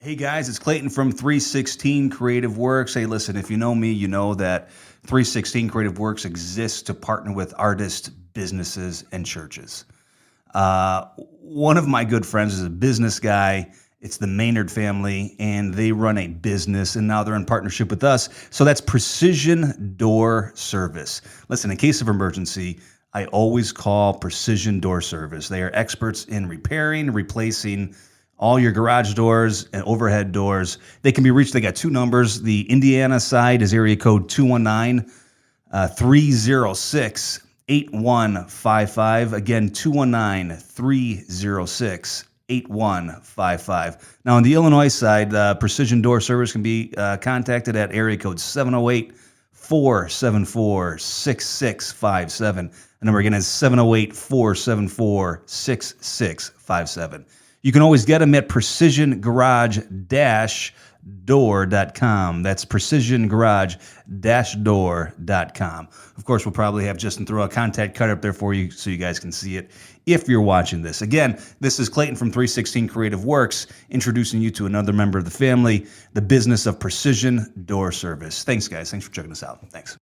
Hey guys, it's Clayton from 3Sixteen Creative Works. Hey, listen, if you know me, you know that 3Sixteen Creative Works exists to partner with artists, businesses, and churches. One of my good friends is a business guy. It's the Maynard family, and they run a business, and now they're in partnership with us. So that's Precision Door Service. Listen, in case of emergency, I always call Precision Door Service. They are experts in repairing, replacing all your garage doors and overhead doors. They can be reached. They got two numbers. The Indiana side is area code 219-306-8155. Again, 219-306-8155. Now, on the Illinois side, Precision Door Service can be contacted at area code 708-474-6657. The number again is 708-474-6657. You can always get them at precisiongarage-door.com. That's precisiongarage-door.com. Of course, we'll probably have Justin throw a contact card up there for you so you guys can see it if you're watching this. Again, this is Clayton from 3Sixteen Creative Works, introducing you to another member of the family, the business of Precision Door Service. Thanks, guys. Thanks for checking us out. Thanks.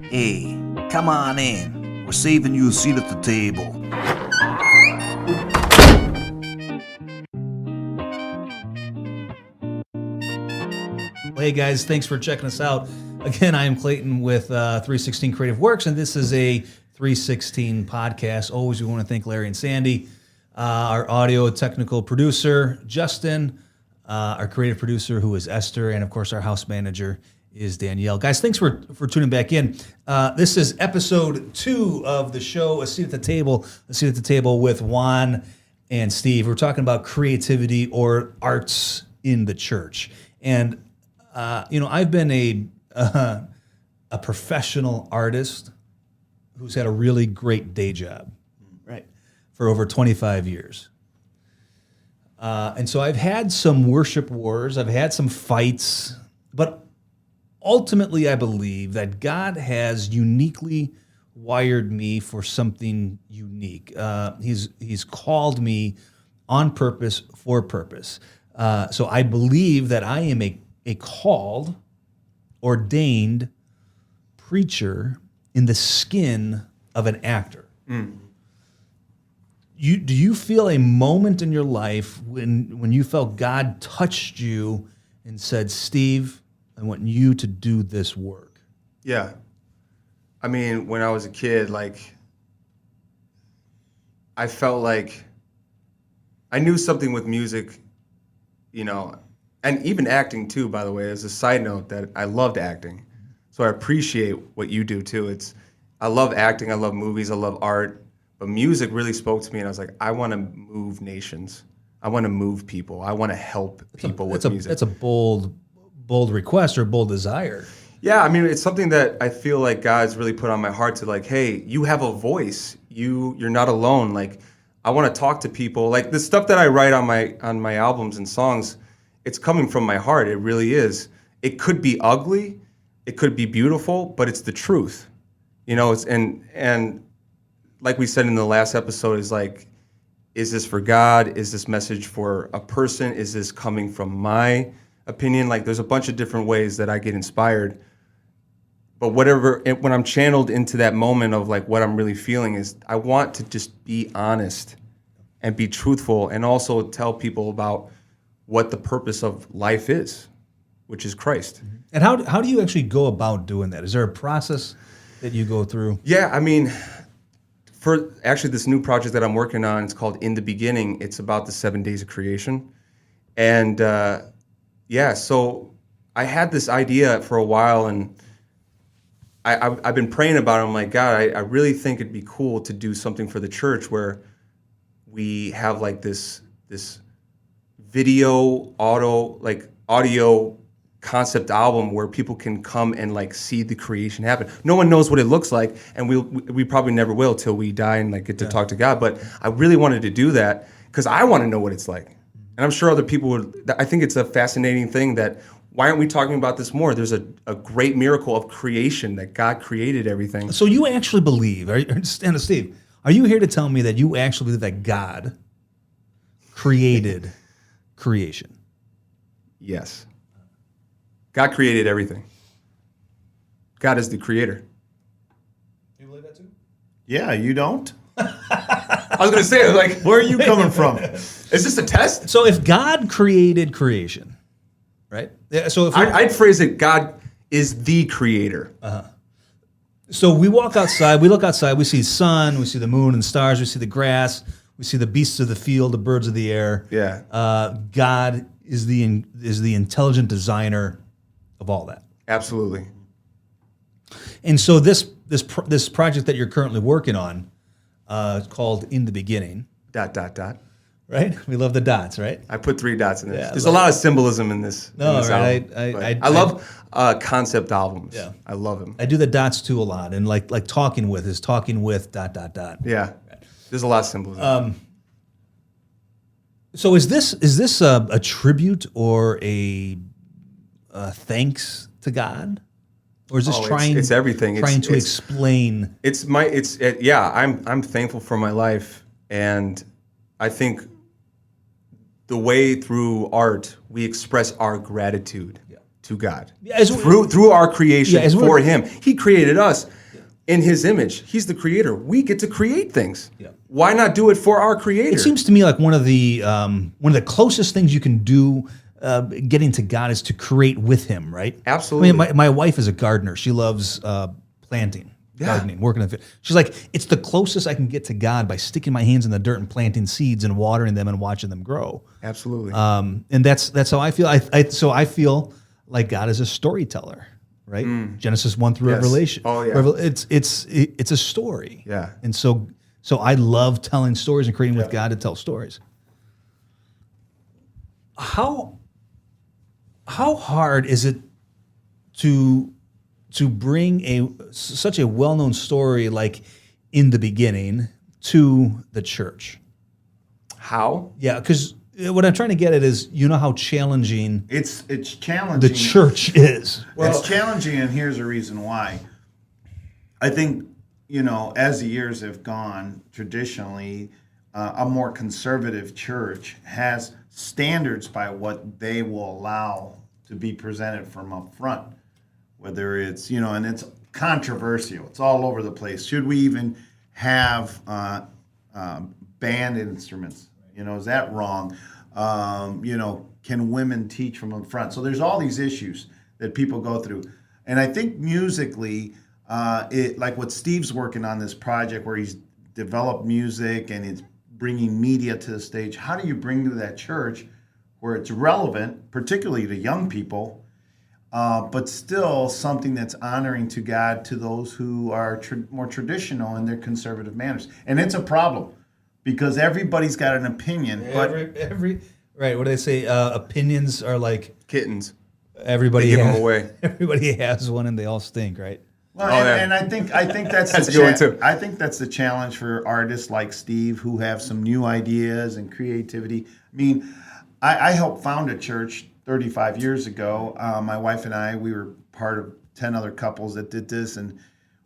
Hey, come on in. We're saving you a seat at the table. Hey guys, thanks for checking us out. Again, I am Clayton with 3Sixteen Creative Works, and this is a 3Sixteen podcast. Always, we want to thank Larry and Sandy, our audio technical producer, Justin, our creative producer, who is Esther, and of course, our house manager is Danielle. Guys, thanks for tuning back in. This is episode 2 of the show, A Seat at the Table, with Juan and Steve. We're talking about creativity or arts in the church. And, I've been a professional artist who's had a really great day job, right, for over 25 years. And so I've had some worship wars, I've had some fights, but ultimately, I believe that God has uniquely wired me for something unique. He's called me on purpose, for purpose. So I believe that I am a called, ordained preacher in the skin of an actor. Do you feel a moment in your life when you felt God touched you and said, Steve, I want you to do this work? Yeah. I mean, when I was a kid, I felt like I knew something with music, and even acting too, by the way, as a side note, that I loved acting. So I appreciate what you do too. I love acting, I love movies, I love art, but music really spoke to me, and I was like, I want to move nations. I want to move people. I want to help people with music. That's a bold request or bold desire. Yeah, I mean, it's something that I feel like God's really put on my heart to, hey, you have a voice. You're not alone. I want to talk to people. The stuff that I write on my albums and songs, it's coming from my heart. It really is. It could be ugly, it could be beautiful, but it's the truth. It's and like we said in the last episode, is this for God? Is this message for a person? Is this coming from my opinion? There's a bunch of different ways that I get inspired, but when I'm channeled into that moment of what I'm really feeling is I want to just be honest and be truthful, and also tell people about what the purpose of life is, which is Christ. And how do you actually go about doing that? Is there a process that you go through? Yeah, I mean, for actually this new project that I'm working on, it's called In the Beginning. It's about the 7 days of creation, and so I had this idea for a while, and I've been praying about it. I'm like, God, I really think it'd be cool to do something for the church where we have this video, audio concept album where people can come and like see the creation happen. No one knows what it looks like, and we probably never will till we die and like get to talk to God. But I really wanted to do that because I want to know what it's like, and I'm sure other people would. I think it's a fascinating thing that why aren't we talking about this more? There's a great miracle of creation that God created everything. So you actually believe, Steve, are you here to tell me that you actually believe that God created creation? Yes. God created everything. God is the creator. You believe that too? Yeah, you don't? I was going to say, like, Where are you coming from? is this a test? So if God created creation, right? Yeah, so if I'd phrase it, God is the creator. So we walk outside, we look outside, we see sun, we see the moon and stars, we see the grass, we see the beasts of the field, the birds of the air. Yeah. God is the intelligent designer of all that. Absolutely. And so this project that you're currently working on, it's called In the Beginning, ... right? We love the dots, right? I put 3 dots in this. Yeah, There's a lot of symbolism in this. No, in this right, album. I I love concept albums. Yeah. I love them. I do the dots too a lot, and like talking with. Yeah. There's a lot of symbolism. So is this a tribute or a thanks to God, or is this it's everything. Trying to It's explain? I'm thankful for my life, and I think the way through art we express our gratitude to God through our creation for Him. He created us in His image. He's the creator. We get to create things. Yeah. Why not do it for our creator? It seems to me like one of the closest things you can do getting to God is to create with Him, right? Absolutely. I mean, my wife is a gardener. She loves planting, gardening, working in the field. She's like, it's the closest I can get to God by sticking my hands in the dirt and planting seeds and watering them and watching them grow. Absolutely. And that's how I feel. So I feel like God is a storyteller, right? Genesis 1 through Revelation. Oh yeah. It's a story. Yeah. And so I love telling stories and creating with God to tell stories. How hard is it to bring such a well-known story like In the Beginning to the church? How? Yeah, because what I'm trying to get at is, how challenging It's challenging. the church is. It's challenging, and here's the reason why. I think, as the years have gone, traditionally, a more conservative church has standards by what they will allow to be presented from up front. Whether it's, and it's controversial. It's all over the place. Should we even have band instruments? Is that wrong? Can women teach from up front? So there's all these issues that people go through. And I think musically, like what Steve's working on this project where he's developed music and he's bringing media to the stage. How do you bring to that church where it's relevant, particularly to young people, but still something that's honoring to God to those who are more traditional in their conservative manners? And it's a problem because everybody's got an opinion. But right, what do they say? Opinions are like Kittens. everybody They give them away. Everybody has one, and they all stink, right? Well, Oh, yeah. and I think that's That's a good one, too. I think that's the challenge for artists like Steve who have some new ideas and creativity. I mean, I helped found a church 35 years ago. My wife and we were part of 10 other couples that did this, and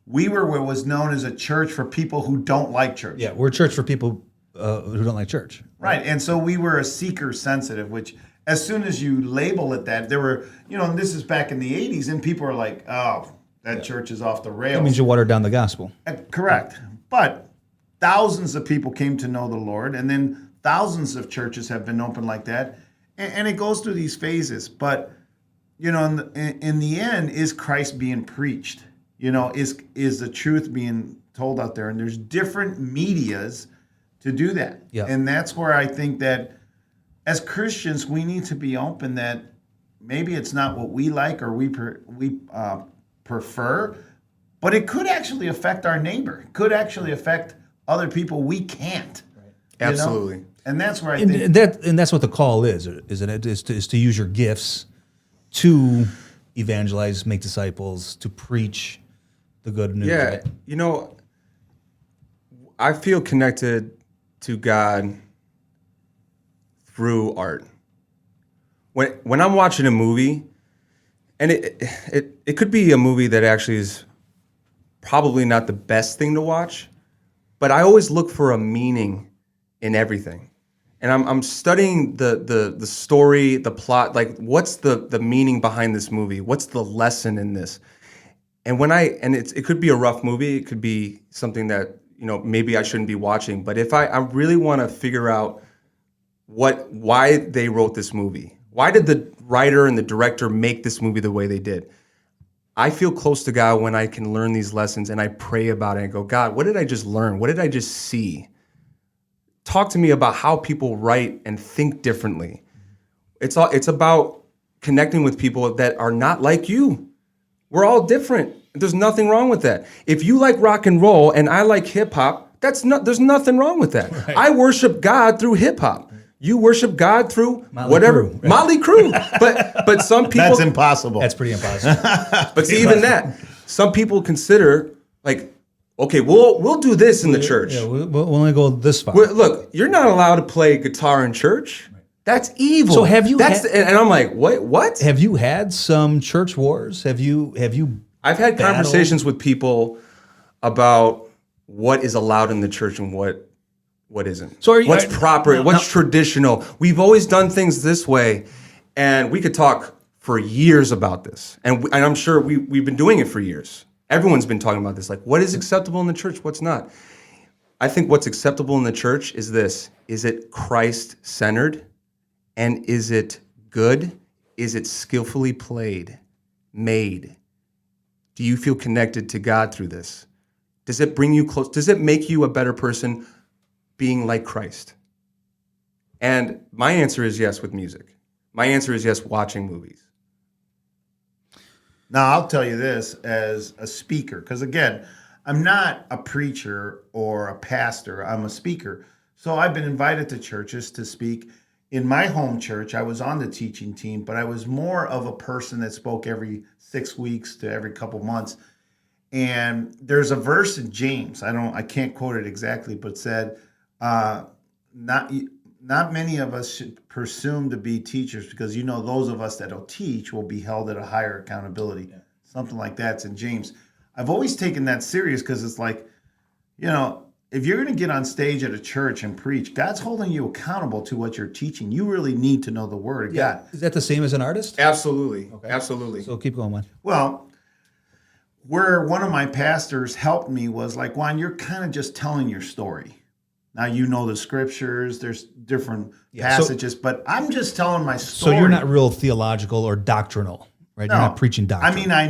we were what was known as a church for people who don't like church. Yeah, we're a church for people who don't like church. Right, and so we were a seeker sensitive, which as soon as you label it that, there were, and this is back in the 80s, and people are like, oh, that church is off the rails. That means you water down the gospel. Correct. But thousands of people came to know the Lord, and then thousands of churches have been open like that. And it goes through these phases. But, in the end, is Christ being preached? Is the truth being told out there? And there's different medias to do that. Yeah. And that's where I think that as Christians, we need to be open that maybe it's not what we like or we prefer, but it could actually affect our neighbor. It could actually affect other people we can't. Right. Absolutely. And that's where I think And that's what the call is, isn't it? Is to use your gifts to evangelize, make disciples, to preach the good news. Yeah, Right? you know, I feel connected to God through art. When I'm watching a movie, and it could be a movie that actually is probably not the best thing to watch, but I always look for a meaning in everything. And I'm studying the story, the plot, like what's the meaning behind this movie? What's the lesson in this? And it could be a rough movie, it could be something that, you know, maybe I shouldn't be watching. But if I really want to figure out why they wrote this movie, why did the writer and the director make this movie the way they did? I feel close to God when I can learn these lessons and I pray about it and go, God, what did I just learn? What did I just see? Talk to me about how people write and think differently. It's about connecting with people that are not like you. We're all different. There's nothing wrong with that. If you like rock and roll and I like hip hop, there's nothing wrong with that. Right. I worship God through hip hop. You worship God through whatever. Crue, right? Motley Crue. But some people, That's impossible. That's pretty impossible. But see, even that, some people consider like, okay, we'll do this in the church. Yeah, we'll only go this far. Look, you're not allowed to play guitar in church. That's evil. So have you? And I'm like, what? Have you had some church wars? Have you? I've had conversations with people about what is allowed in the church and what isn't. So what's proper? What's traditional? We've always done things this way, and we could talk for years about this. And I'm sure we've been doing it for years. Everyone's been talking about this. Like, what is acceptable in the church? What's not? I think what's acceptable in the church is this: is it Christ-centered? And is it good? Is it skillfully played, made? Do you feel connected to God through this? Does it bring you close? Does it make you a better person being like Christ? And my answer is yes with music. My answer is yes watching movies. Now, I'll tell you this as a speaker, because again, I'm not a preacher or a pastor. I'm a speaker. So I've been invited to churches to speak. In my home church, I was on the teaching team, but I was more of a person that spoke every 6 weeks to every couple months. And there's a verse in James, I can't quote it exactly, but said, not many of us should presume to be teachers, because you know those of us that'll teach will be held at a higher accountability. Yeah. Something like that's in James. I've always taken that serious, because it's like, you know, if you're going to get on stage at a church and preach, God's holding you accountable to what you're teaching. You really need to know the Word of God. Is that the same as an artist? Absolutely. Okay. Absolutely. So keep going, Juan. Well, where one of my pastors helped me was like, Juan, you're kind of just telling your story. Now, you know the scriptures, there's different passages, but I'm just telling my story. So you're not real theological or doctrinal, right? No. You're not preaching doctrine. I mean, I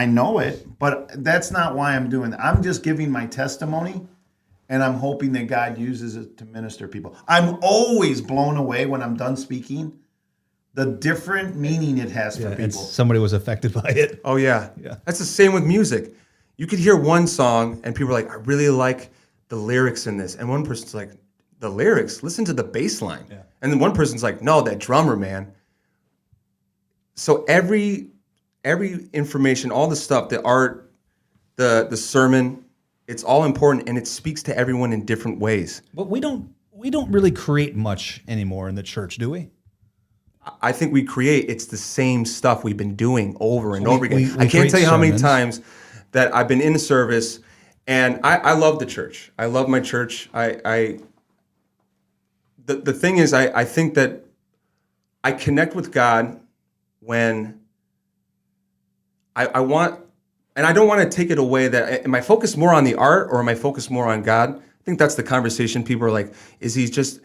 know it, but that's not why I'm doing it. I'm just giving my testimony, and I'm hoping that God uses it to minister people. I'm always blown away when I'm done speaking, the different meaning it has for and people. somebody was affected by it. Oh, yeah. That's the same with music. You could hear one song, and people are like, I really like the lyrics in this. And one person's like, the lyrics? Listen to the bass line. Yeah. And then one person's like, no, that drummer, man. So every information, all the stuff, the art, the sermon, it's all important, and it speaks to everyone in different ways. But we don't really create much anymore in the church, do we? I think we create. It's the same stuff we've been doing over and over again. We I can't tell you how many sermons. times that I've been in a service, and I love the church. I love my church. The thing is, I think that I connect with God when I want. And I don't want to take it away that, am I focused more on the art or am I focused more on God? I think that's the conversation. People are like, is it just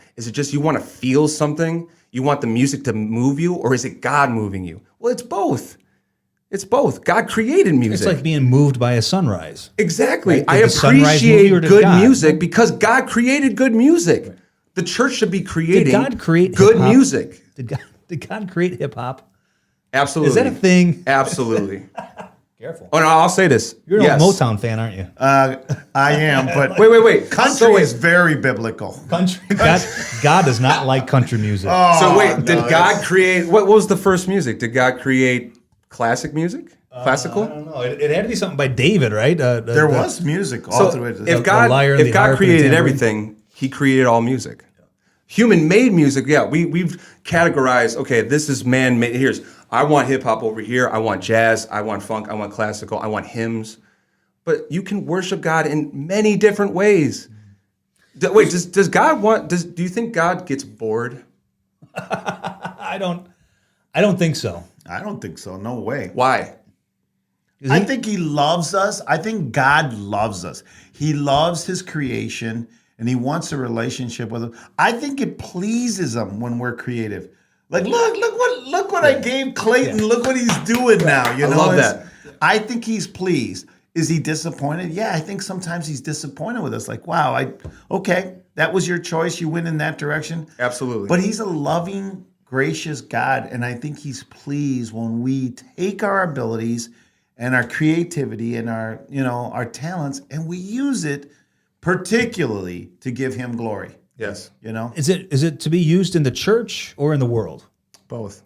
you want to feel something? You want the music to move you, or is it God moving you? Well, it's both. It's both. God created music. It's like being moved by a sunrise. Exactly. Right? I Did the sunrise move appreciate you or did good God? music because God created good music. Right. The church should be creating Did God create good hip-hop? music. Did God create hip hop? Absolutely. Is that a thing? Absolutely. Careful. Oh no, I'll say this. You're an yes. old Motown fan, aren't you? I am, but Wait. country is very biblical. Country. God does not like country music. So wait, no, did God create? What was the first music? Did God create classic music? Classical? I don't know. It had to be something by David, right? There was music all through it. If God, lyre and the harp and the created tambourine. everything, He created all music. Human-made music, yeah. We've categorized. Okay, this is man-made. I want hip hop over here. I want jazz. I want funk. I want classical. I want hymns. But you can worship God in many different ways. Wait, does God want? Do you think God gets bored? I don't think so. I don't think so. No way. Why? I think he loves us. I think God loves us. He loves his creation and he wants a relationship with him. I think it pleases him when we're creative. Like, look what I gave Clayton. Yeah. Look what he's doing now. You know, I love that. I think he's pleased. Is he disappointed? Yeah, I think sometimes he's disappointed with us. Like, wow, okay, that was your choice. You went in that direction. Absolutely. But he's a loving, gracious God, and I think he's pleased when we take our abilities and our creativity and our talents and we use it particularly to give him glory. Yes. You know? Is it to be used in the church or in the world? Both.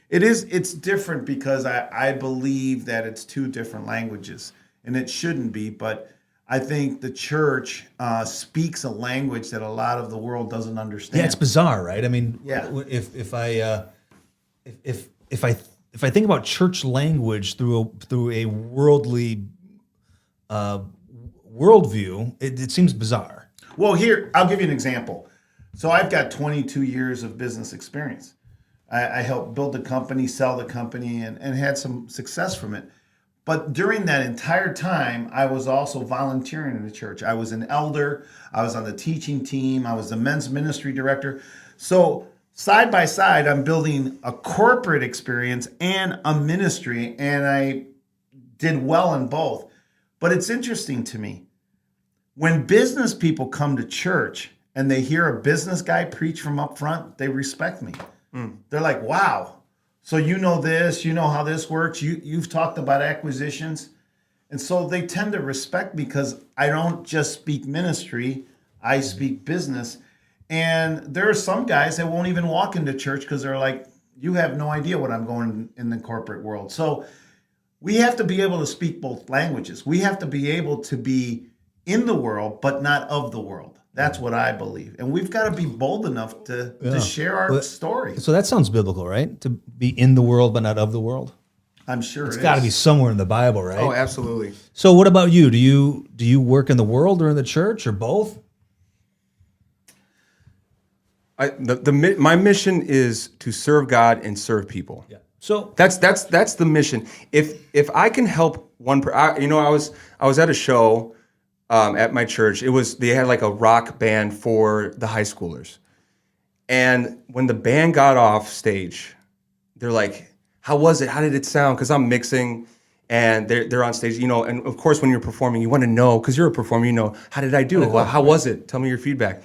It's different because I believe that it's two different languages, and it shouldn't be, but I think the church speaks a language that a lot of the world doesn't understand. Yeah, it's bizarre, right? I mean, Yeah. if I think about church language through a worldly worldview, it seems bizarre. Well, here, I'll give you an example. So I've got 22 years of business experience. I helped build the company, sell the company, and had some success from it. But during that entire time, I was also volunteering in the church. I was an elder. I was on the teaching team. I was the men's ministry director. So side by side, I'm building a corporate experience and a ministry, and I did well in both. But it's interesting to me. When business people come to church and they hear a business guy preach from up front, they respect me. They're like, wow, so you know this, you know how this works, you've talked about acquisitions. And so they tend to respect me because I don't just speak ministry, I speak business. And there are some guys that won't even walk into church because they're like, you have no idea what I'm going in the corporate world. So we have to be able to speak both languages. We have to be able to be in the world, but not of the world. That's what I believe. And we've got to be bold enough to share our story. So that sounds biblical, right? To be in the world, but not of the world. I'm sure It's got to be somewhere in the Bible, right? Oh, absolutely. So what about you? Do you work in the world or in the church or both? My mission is to serve God and serve people. Yeah. So That's the mission. If I can help one, I was at a show at my church. They had like a rock band for the high schoolers, and when the band got off stage, they're like, "How was it? How did it sound?" Because I'm mixing, and they're on stage, And of course, when you're performing, you want to know because you're a performer. How did I do? Well, how was it? Tell me your feedback.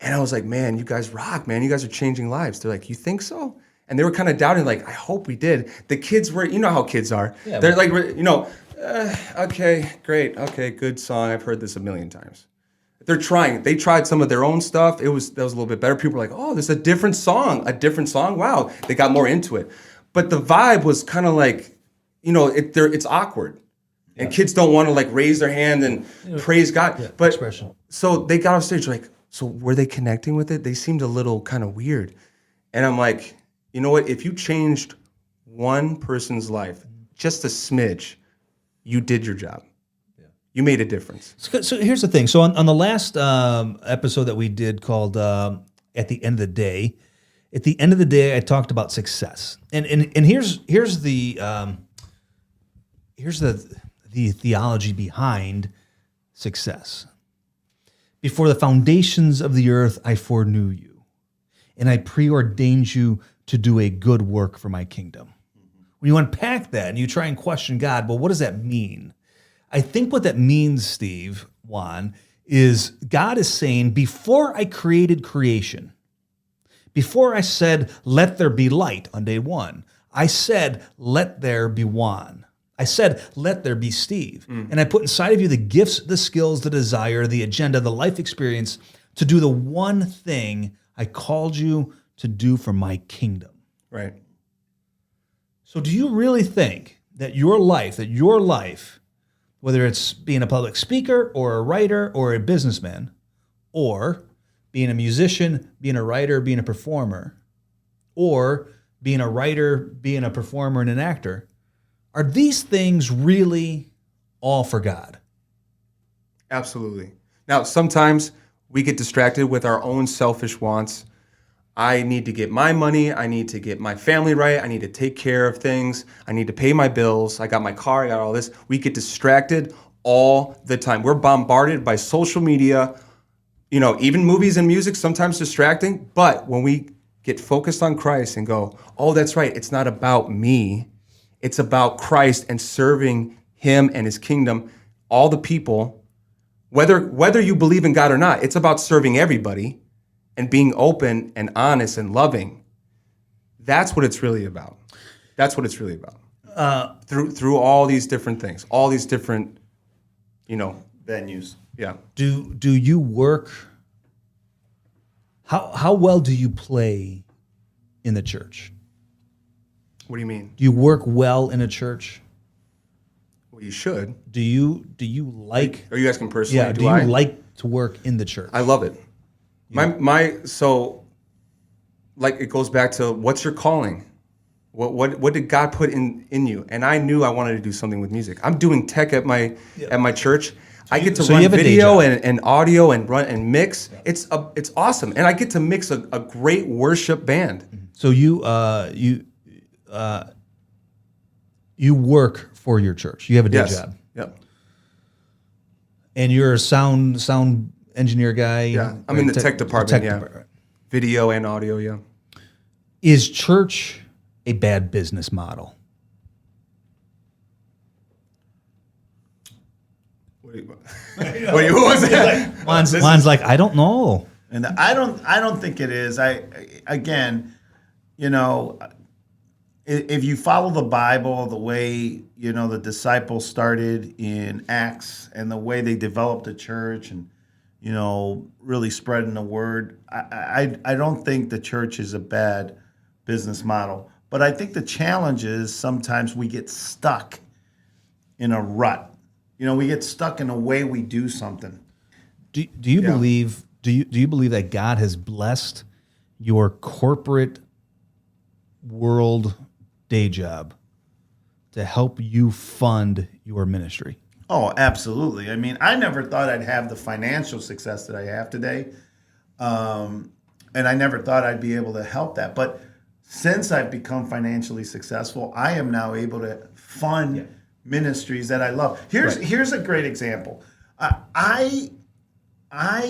And I was like, "Man, you guys rock, man. You guys are changing lives." They're like, "You think so?" And they were kind of doubting, like, "I hope we did." The kids were, you know how kids are. Yeah, they're like, okay, great, okay, good song. I've heard this a million times. They're trying. They tried some of their own stuff. That was a little bit better. People were like, "Oh, there's a different song. Wow." They got more into it. But the vibe was kind of like, it's awkward. And kids don't want to like raise their hand and praise God. Yeah, but expression. So they got off stage like, so were they connecting with it? They seemed a little kind of weird. And I'm like, you know what? If you changed one person's life, just a smidge, you did your job. Yeah. You made a difference. So here's the thing. So on the last episode that we did called "At the End of the Day," I talked about success, and here's the theology behind success. Before the foundations of the earth, I foreknew you, and I preordained you to do a good work for my kingdom. When you unpack that and you try and question God, well, what does that mean? I think what that means, Steve, Juan, is God is saying, before I created creation, before I said, let there be light on day one, I said, let there be Juan. I said, let there be Steve. And I put inside of you the gifts, the skills, the desire, the agenda, the life experience to do the one thing I called you to do for my kingdom. Right. So do you really think that your life, whether it's being a public speaker or a writer or a businessman, or being a musician, being a writer, being a performer, or being a writer, being a performer and an actor, are these things really all for God? Absolutely. Now, sometimes we get distracted with our own selfish wants. I need to get my money. I need to get my family right. I need to take care of things. I need to pay my bills. I got my car. I got all this. We get distracted all the time. We're bombarded by social media, even movies and music, sometimes distracting. But when we get focused on Christ and go, oh, that's right. It's not about me. It's about Christ and serving him and his kingdom, all the people, whether you believe in God or not. It's about serving everybody and being open and honest and loving. That's what it's really about. That's what it's really about. Through all these different things, all these different, venues. Yeah. Do you work? How well do you play in the church? What do you mean? Do you work well in a church? Well, you should. Do you like? Are you asking personally? Yeah. Do you like to work in the church? I love it. It goes back to what's your calling? What did God put in you? And I knew I wanted to do something with music. I'm doing tech at my church. I get to run video and audio and run and mix. It's awesome, and I get to mix a great worship band. So you work for your church. You have a day job. Yep. And you're a sound engineer guy. Yeah, I'm in the tech department. Video and audio. Yeah. Is church a bad business model? What was that? Juan's like, I don't know. And I don't think it is. If you follow the Bible, the way, the disciples started in Acts and the way they developed the church and, really spreading the word, I don't think the church is a bad business model. But I think the challenge is sometimes we get stuck in a rut. We get stuck in the way we do something. Do you believe that God has blessed your corporate world day job to help you fund your ministry? Oh, absolutely. I mean, I never thought I'd have the financial success that I have today. And I never thought I'd be able to help that. But since I've become financially successful, I am now able to fund ministries that I love. Here's a great example. I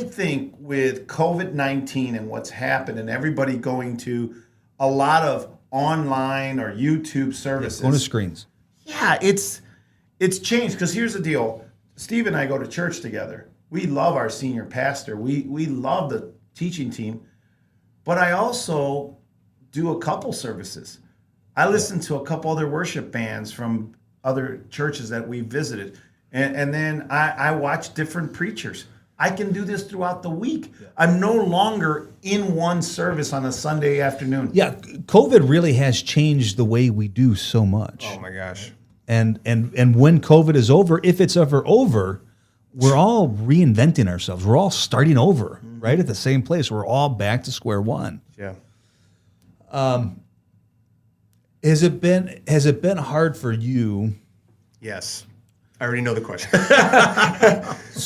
think with COVID-19 and what's happened and everybody going to a lot of online or YouTube services. Going to screens. Yeah, it's changed because here's the deal. Steve and I go to church together. We love our senior pastor. We love the teaching team. But I also do a couple services. I listen to a couple other worship bands from other churches that we visited. And then I watch different preachers. I can do this throughout the week. Yeah. I'm no longer in one service on a Sunday afternoon. Yeah, COVID really has changed the way we do so much. Oh my gosh. And when COVID is over, if it's ever over, we're all reinventing ourselves. We're all starting over, right at the same place. We're all back to square one. Yeah. Has it been hard for you? Yes. I already know the question.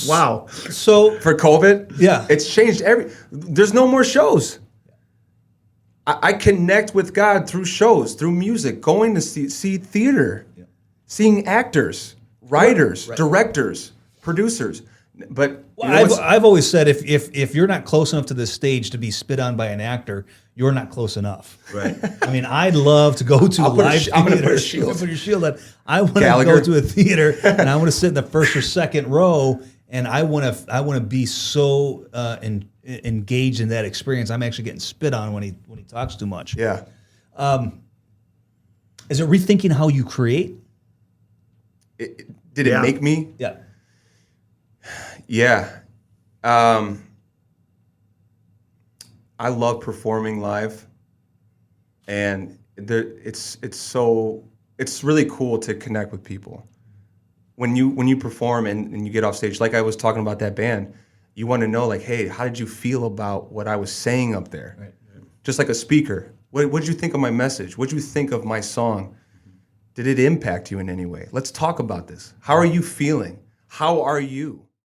Wow. So for COVID, yeah, it's changed there's no more shows. I connect with God through shows, through music, going to see theater, seeing actors, writers, directors, producers. But I've always said if you're not close enough to the stage to be spit on by an actor, you're not close enough. Right. I mean, I'd love to go to a live theater. I'm going to put a shield. Put your shield on. I want to go to a theater and I want to sit in the first or second row, and I want to be so engaged in that experience. I'm actually getting spit on when he talks too much. Yeah. Is it rethinking how you create? Did it make me? Yeah. Yeah. I love performing live, and it's really cool to connect with people. When you perform and you get off stage, like I was talking about that band, you want to know, like, hey, how did you feel about what I was saying up there? Right. Just like a speaker. What did you think of my message? What did you think of my song? Did it impact you in any way? Let's talk about this. How are you feeling? How are you?